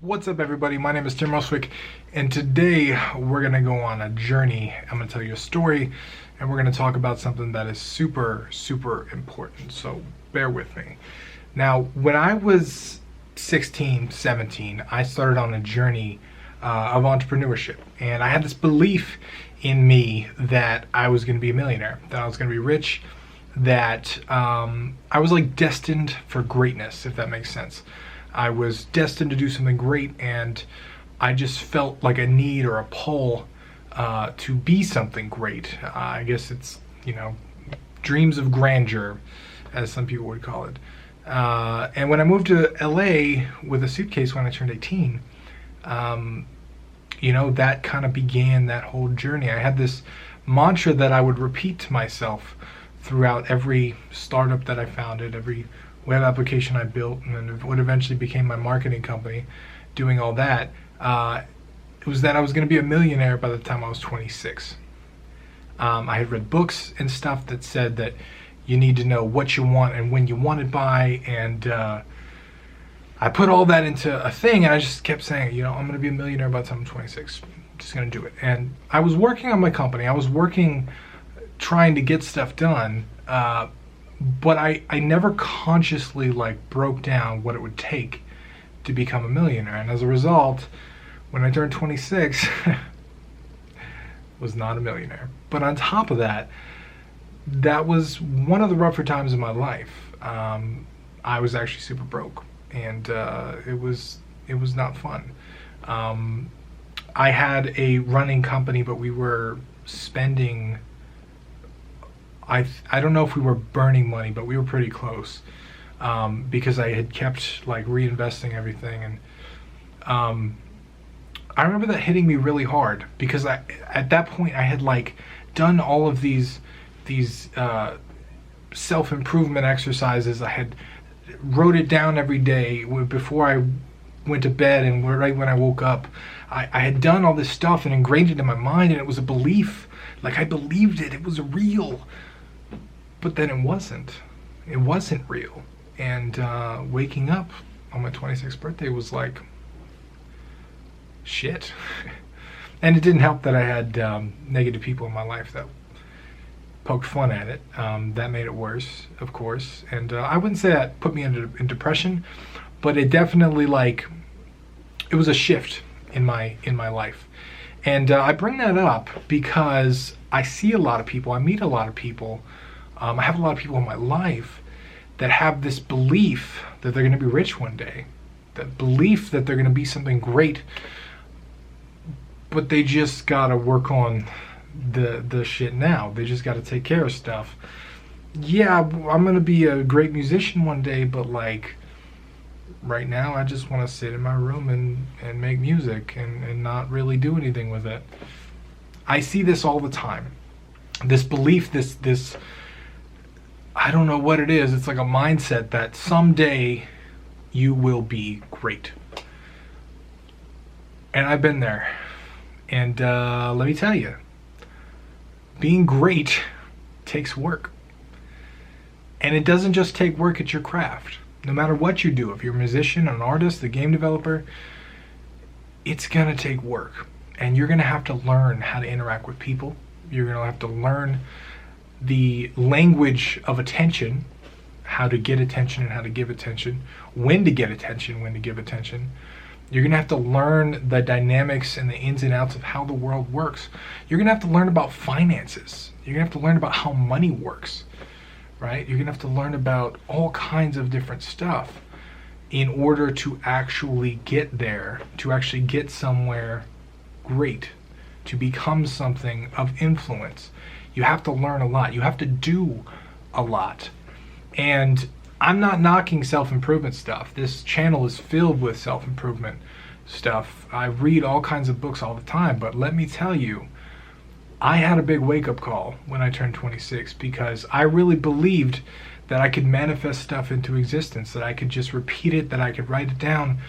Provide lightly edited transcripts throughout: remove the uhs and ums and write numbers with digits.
What's up, everybody? My name is Tim Roswick, and today we're going to go on a journey. I'm going to tell you a story, and we're going to talk about something that is super, super important, so bear with me. Now, when I was 16, 17, I started on a journey of entrepreneurship, and I had this belief in me that I was going to be a millionaire, that I was going to be rich, that I was like destined for greatness, if that makes sense. I was destined to do something great, and I just felt like a need or a pull to be something great. I guess it's, dreams of grandeur, as some people would call it. And when I moved to LA with a suitcase when I turned 18, that kind of began that whole journey. I had this mantra that I would repeat to myself throughout every startup that I founded, every web application I built, and then what eventually became my marketing company, doing all that, it was that I was going to be a millionaire by the time I was 26. I had read books and stuff that said that you need to know what you want and when you want it by, and I put all that into a thing, and I just kept saying, I'm going to be a millionaire by the time I'm 26. I'm just going to do it. And I was working on my company. I was working, trying to get stuff done, but I never consciously broke down what it would take to become a millionaire. And as a result, when I turned 26, was not a millionaire. But on top of that, that was one of the rougher times in my life. I was actually super broke, and it was not fun. I had a running company, but we were spending, I don't know if we were burning money, but we were pretty close, because I had kept reinvesting everything. And I remember that hitting me really hard, because at that point I had done all of these self-improvement exercises. I had wrote it down every day before I went to bed, and right when I woke up, I had done all this stuff and ingrained it in my mind, and it was a belief. I believed it was real. But then it wasn't. It wasn't real. And waking up on my 26th birthday was like, shit. And it didn't help that I had negative people in my life that poked fun at it. That made it worse, of course. And I wouldn't say that put me in depression, but it definitely it was a shift in my life. And I bring that up because I see a lot of people, I meet a lot of people, I have a lot of people in my life that have this belief that they're going to be rich one day, that belief that they're going to be something great, but they just got to work on the shit now. They just got to take care of stuff. Yeah, I'm going to be a great musician one day, but right now I just want to sit in my room and make music and not really do anything with it. I see this all the time. This belief, this I don't know what it is. It's like a mindset that someday you will be great. And I've been there. And let me tell you, being great takes work. And it doesn't just take work at your craft. No matter what you do, if you're a musician, an artist, a game developer, it's going to take work. And you're going to have to learn how to interact with people. You're going to have to learn the language of attention, how to get attention and how to give attention, when to get attention, when to give attention. You're going to have to learn the dynamics and the ins and outs of how the world works. You're going to have to learn about finances. You're going to have to learn about how money works, right? You're going to have to learn about all kinds of different stuff in order to actually get there, to actually get somewhere great, to become something of influence. You have to learn a lot. You have to do a lot. And I'm not knocking self-improvement stuff. This channel is filled with self-improvement stuff. I read all kinds of books all the time, but let me tell you, I had a big wake-up call when I turned 26, because I really believed that I could manifest stuff into existence, that I could just repeat it, that I could write it down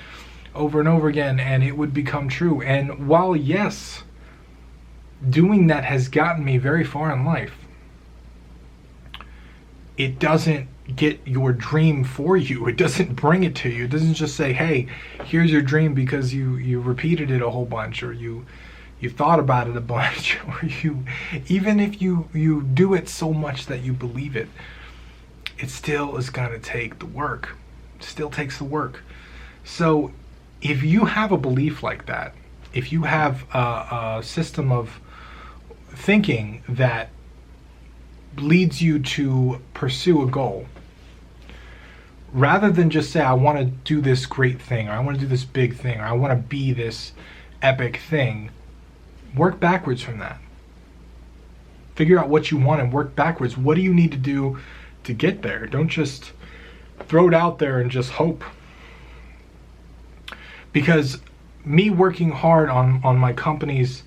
over and over again, and it would become true. And while, yes, doing that has gotten me very far in life, it doesn't get your dream for you. It doesn't bring it to you. It doesn't just say, hey, here's your dream, because you repeated it a whole bunch, or you thought about it a bunch, or even if you do it so much that you believe it, it still is going to take the work. It still takes the work. So if you have a belief like that, if you have a system of thinking that leads you to pursue a goal, rather than just say, I want to do this great thing, or I want to do this big thing, or I want to be this epic thing, work backwards from that. Figure out what you want and work backwards. What do you need to do to get there? Don't just throw it out there and just hope. Because me working hard on my companies,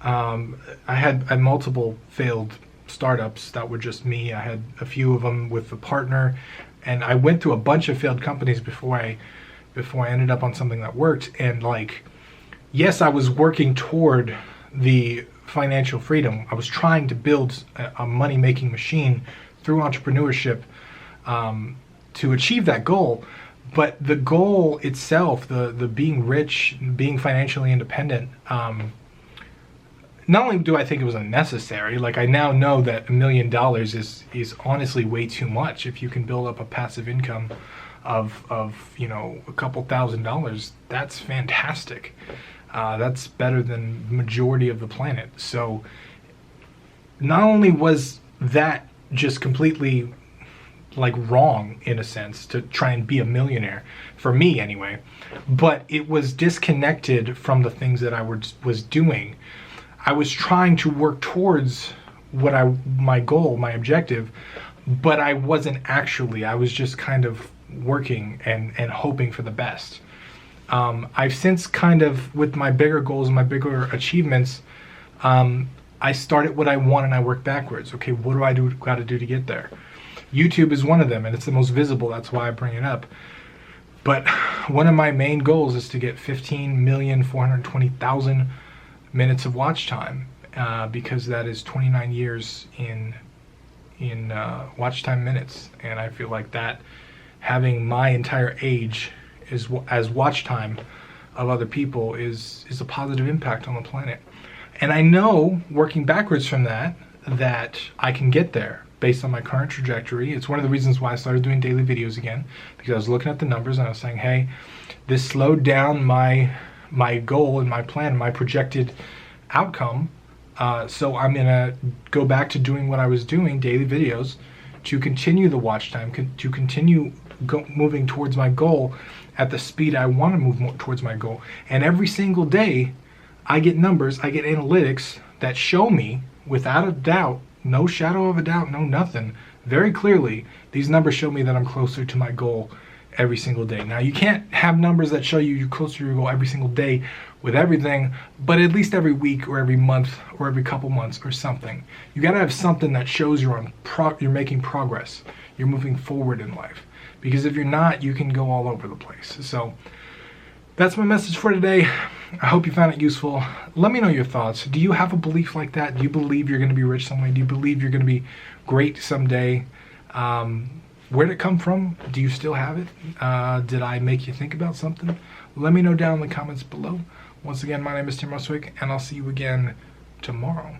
I had multiple failed startups that were just me. I had a few of them with a partner, and I went through a bunch of failed companies before I ended up on something that worked. And like, yes, I was working toward the financial freedom. I was trying to build a money-making machine through entrepreneurship to achieve that goal. But the goal itself, the being rich, being financially independent, not only do I think it was unnecessary, like I now know that $1 million is honestly way too much. If you can build up a passive income of a couple $1,000s, that's fantastic. That's better than majority of the planet. So not only was that just completely like wrong in a sense to try and be a millionaire, for me anyway, but it was disconnected from the things that I was doing. I was trying to work towards my goal, my objective, but I wasn't actually. I was just kind of working and hoping for the best. I've since kind of, with my bigger goals and my bigger achievements, I started what I want and I work backwards. Okay, what do I got to do to get there? YouTube is one of them, and it's the most visible. That's why I bring it up. But one of my main goals is to get 15,420,000 minutes of watch time, because that is 29 years in watch time minutes, and I feel like that having my entire age as watch time of other people is a positive impact on the planet. And I know, working backwards from that I can get there based on my current trajectory. It's one of the reasons why I started doing daily videos again, because I was looking at the numbers and I was saying, hey, this slowed down my goal and my plan, my projected outcome. So I'm gonna go back to doing what I was doing, daily videos, to continue the watch time, to continue moving towards my goal at the speed I want to move towards my goal. And every single day, I get numbers, I get analytics that show me, without a doubt, no shadow of a doubt, no nothing, very clearly, these numbers show me that I'm closer to my goal every single day. Now, you can't have numbers that show you're closer to your goal every single day with everything, but at least every week or every month or every couple months or something. You got to have something that shows you're making progress. You're moving forward in life. Because if you're not, you can go all over the place. So that's my message for today. I hope you found it useful. Let me know your thoughts. Do you have a belief like that? Do you believe you're going to be rich someday? Do you believe you're going to be great someday? Where did it come from? Do you still have it? Did I make you think about something? Let me know down in the comments below. Once again, my name is Tim Roswick, and I'll see you again tomorrow.